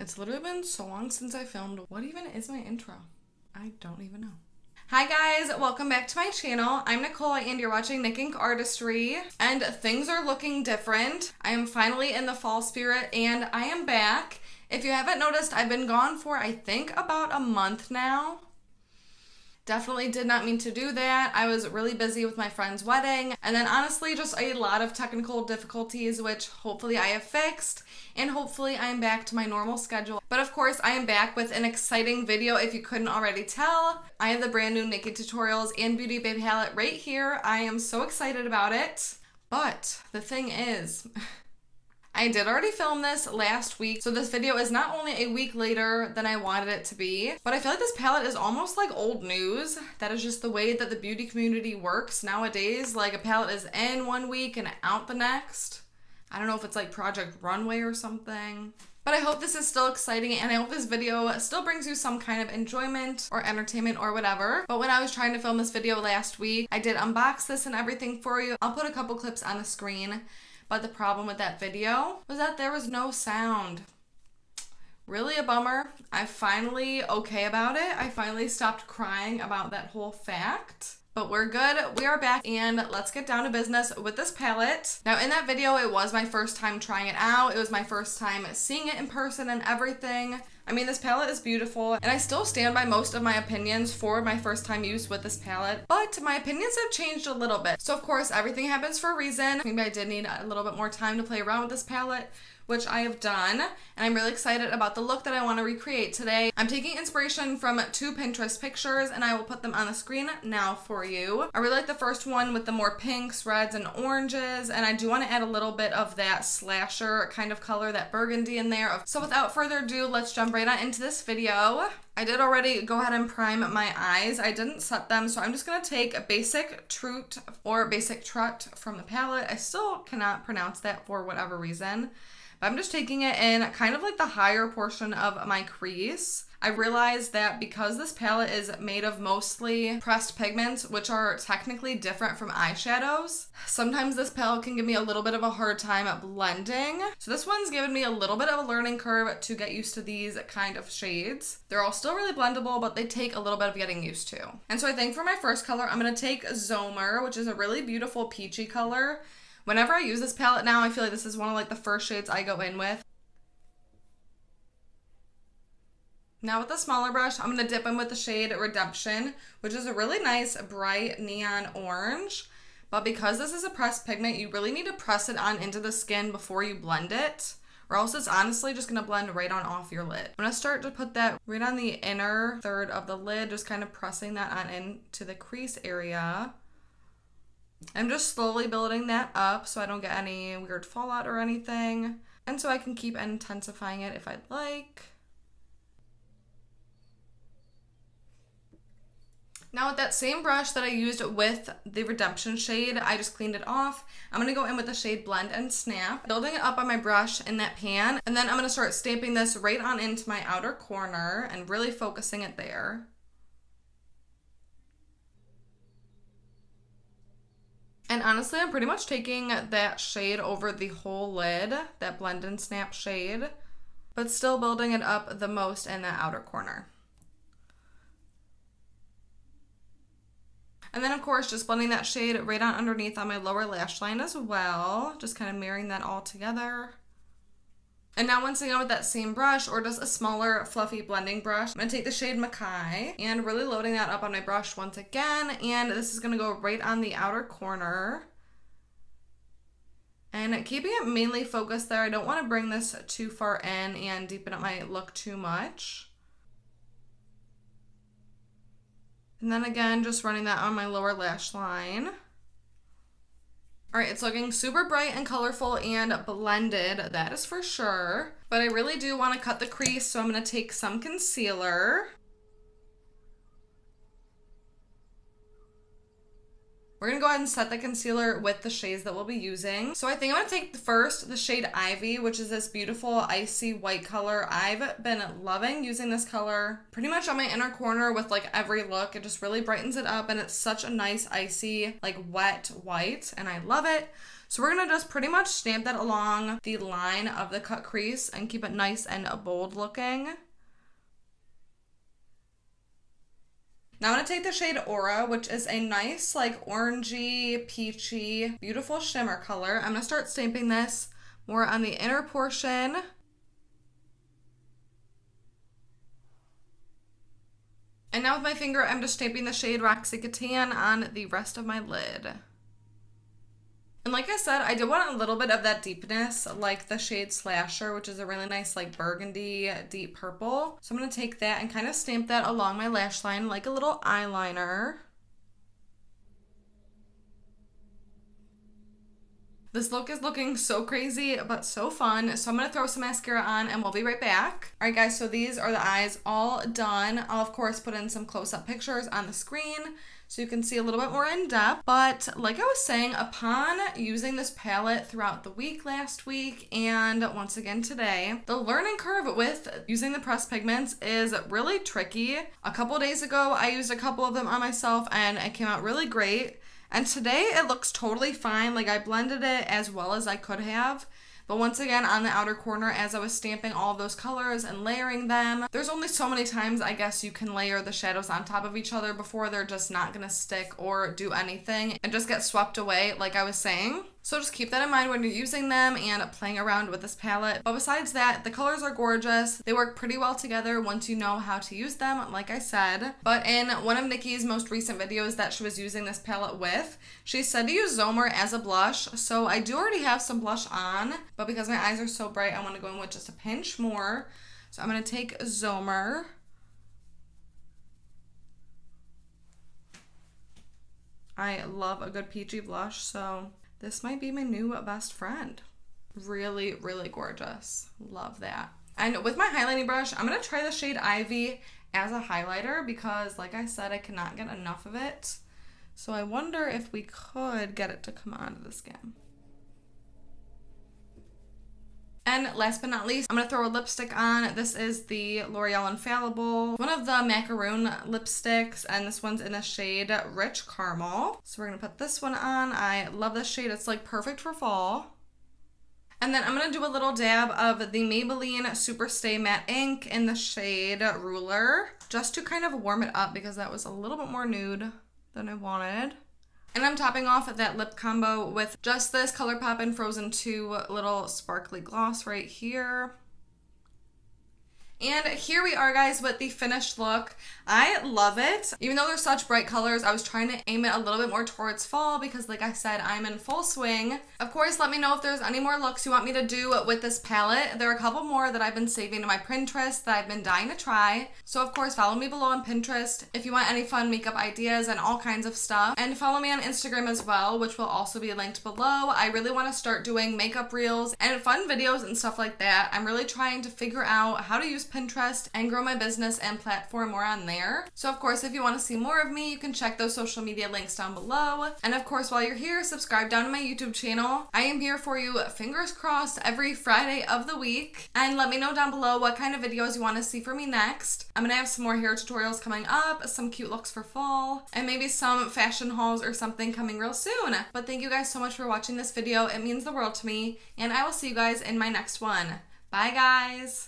It's literally been so long since I filmed. What even is my intro? I don't even know. Hi guys, welcome back to my channel. I'm Nicole and you're watching Nick Ink Artistry, and things are looking different. I am finally in the fall spirit and I am back. If you haven't noticed, I've been gone for I think about a month now. Definitely did not mean to do that. I was really busy with my friend's wedding, and then honestly just a lot of technical difficulties, which hopefully I have fixed, and hopefully I am back to my normal schedule. But of course I am back with an exciting video if you couldn't already tell. I have the brand new Nikki tutorials and beauty babe palette right here. I am so excited about it. But the thing is, I did already film this last week, so this video is not only a week later than I wanted it to be, but I feel like this palette is almost like old news. That is just the way that the beauty community works nowadays. Like a palette is in one week and out the next. I don't know if it's like Project Runway or something. But I hope this is still exciting, and I hope this video still brings you some kind of enjoyment or entertainment or whatever. But when I was trying to film this video last week, I did unbox this and everything for you. I'll put a couple clips on the screen. But the problem with that video was that there was no sound. Really a bummer. I'm finally okay about it. I finally stopped crying about that whole fact. But we're good. We are back, and let's get down to business with this palette. Now in that video, it was my first time trying it out. It was my first time seeing it in person and everything. I mean, this palette is beautiful, and I still stand by most of my opinions for my first time use with this palette, but my opinions have changed a little bit. So of course, everything happens for a reason. Maybe I did need a little bit more time to play around with this palette, which I have done, and I'm really excited about the look that I want to recreate today. I'm taking inspiration from 2 Pinterest pictures, and I will put them on the screen now for you. I really like the first one with the more pinks, reds, and oranges, and I do want to add a little bit of that slasher kind of color, that burgundy in there. So without further ado, let's jump right on into this video. I did already go ahead and prime my eyes. I didn't set them, so I'm just going to take a Basic Trut or Basic Trut from the palette. I still cannot pronounce that for whatever reason. But I'm just taking it in kind of like the higher portion of my crease. I realized that because this palette is made of mostly pressed pigments, which are technically different from eyeshadows, sometimes this palette can give me a little bit of a hard time at blending. So this one's given me a little bit of a learning curve to get used to these kind of shades. They're all still really blendable, but they take a little bit of getting used to. And so I think for my first color, I'm going to take Zomer, which is a really beautiful peachy color. Whenever I use this palette now, I feel like this is one of like the first shades I go in with. Now with the smaller brush, I'm going to dip in with the shade Redemption, which is a really nice bright neon orange. But because this is a pressed pigment, you really need to press it on into the skin before you blend it, or else it's honestly just going to blend right on off your lid. I'm going to start to put that right on the inner third of the lid, just kind of pressing that on into the crease area. I'm just slowly building that up so I don't get any weird fallout or anything, and so I can keep intensifying it if I'd like. Now with that same brush that I used with the Redemption shade, I just cleaned it off. I'm going to go in with the shade Blend and Snap, building it up on my brush in that pan, and then I'm going to start stamping this right on into my outer corner and really focusing it there. And honestly, I'm pretty much taking that shade over the whole lid, that Blend and Snap shade, but still building it up the most in that outer corner. And then of course, just blending that shade right on underneath on my lower lash line as well, just kind of mirroring that all together. And now once again with that same brush, or just a smaller fluffy blending brush, I'm going to take the shade Mackay and really loading that up on my brush once again, and this is going to go right on the outer corner. And keeping it mainly focused there, I don't want to bring this too far in and deepen up my look too much. And then again, just running that on my lower lash line. Alright, it's looking super bright and colorful and blended, that is for sure. But I really do want to cut the crease, so I'm going to take some concealer. We're going to go ahead and set the concealer with the shades that we'll be using. So I think I'm going to take first the shade Ivy, which is this beautiful icy white color. I've been loving using this color pretty much on my inner corner with like every look. It just really brightens it up, and it's such a nice icy like wet white, and I love it. So we're gonna just pretty much stamp that along the line of the cut crease and keep it nice and bold looking. Now I'm going to take the shade Aura, which is a nice like orangey, peachy, beautiful shimmer color. I'm going to start stamping this more on the inner portion. And now with my finger, I'm just stamping the shade Roxy Catan on the rest of my lid. And like I said, I did want a little bit of that deepness, like the shade Slasher, which is a really nice like burgundy deep purple. So I'm going to take that and kind of stamp that along my lash line like a little eyeliner. This look is looking so crazy, but so fun. So I'm going to throw some mascara on and we'll be right back. All right, guys, so these are the eyes all done. I'll, of course, put in some close-up pictures on the screen so you can see a little bit more in depth. But like I was saying, upon using this palette throughout the week last week and once again today, the learning curve with using the pressed pigments is really tricky. A couple days ago, I used a couple of them on myself and it came out really great. And today it looks totally fine. Like I blended it as well as I could have. But once again, on the outer corner, as I was stamping all of those colors and layering them, there's only so many times I guess you can layer the shadows on top of each other before they're just not gonna stick or do anything and just get swept away, like I was saying. So just keep that in mind when you're using them and playing around with this palette. But besides that, the colors are gorgeous. They work pretty well together once you know how to use them, like I said. But in one of Nikki's most recent videos that she was using this palette with, she said to use Zomer as a blush. So I do already have some blush on, but because my eyes are so bright, I want to go in with just a pinch more. So I'm going to take Zomer. I love a good peachy blush, so this might be my new best friend. Really, really gorgeous. Love that. And with my highlighting brush, I'm going to try the shade Ivy as a highlighter because, like I said, I cannot get enough of it. So I wonder if we could get it to come onto the skin. And last but not least, I'm going to throw a lipstick on. This is the L'Oreal Infallible, one of the macaroon lipsticks, and this one's in the shade Rich Caramel. So we're going to put this one on. I love this shade. It's like perfect for fall. And then I'm going to do a little dab of the Maybelline Superstay Matte Ink in the shade Ruler, just to kind of warm it up because that was a little bit more nude than I wanted. And I'm topping off that lip combo with just this ColourPop and Frozen 2 little sparkly gloss right here. And here we are, guys, with the finished look. I love it. Even though they're such bright colors, I was trying to aim it a little bit more towards fall because, like I said, I'm in full swing. Of course, let me know if there's any more looks you want me to do with this palette. There are a couple more that I've been saving to my Pinterest that I've been dying to try. So, of course, follow me below on Pinterest if you want any fun makeup ideas and all kinds of stuff. And follow me on Instagram as well, which will also be linked below. I really want to start doing makeup reels and fun videos and stuff like that. I'm really trying to figure out how to use Pinterest and grow my business and platform more on there. So of course, if you want to see more of me, you can check those social media links down below. And of course, while you're here, subscribe down to my YouTube channel. I am here for you, fingers crossed, every Friday of the week. And let me know down below what kind of videos you want to see from me next. I'm gonna have some more hair tutorials coming up, some cute looks for fall, and maybe some fashion hauls or something coming real soon. But thank you guys so much for watching this video. It means the world to me, and I will see you guys in my next one. Bye, guys.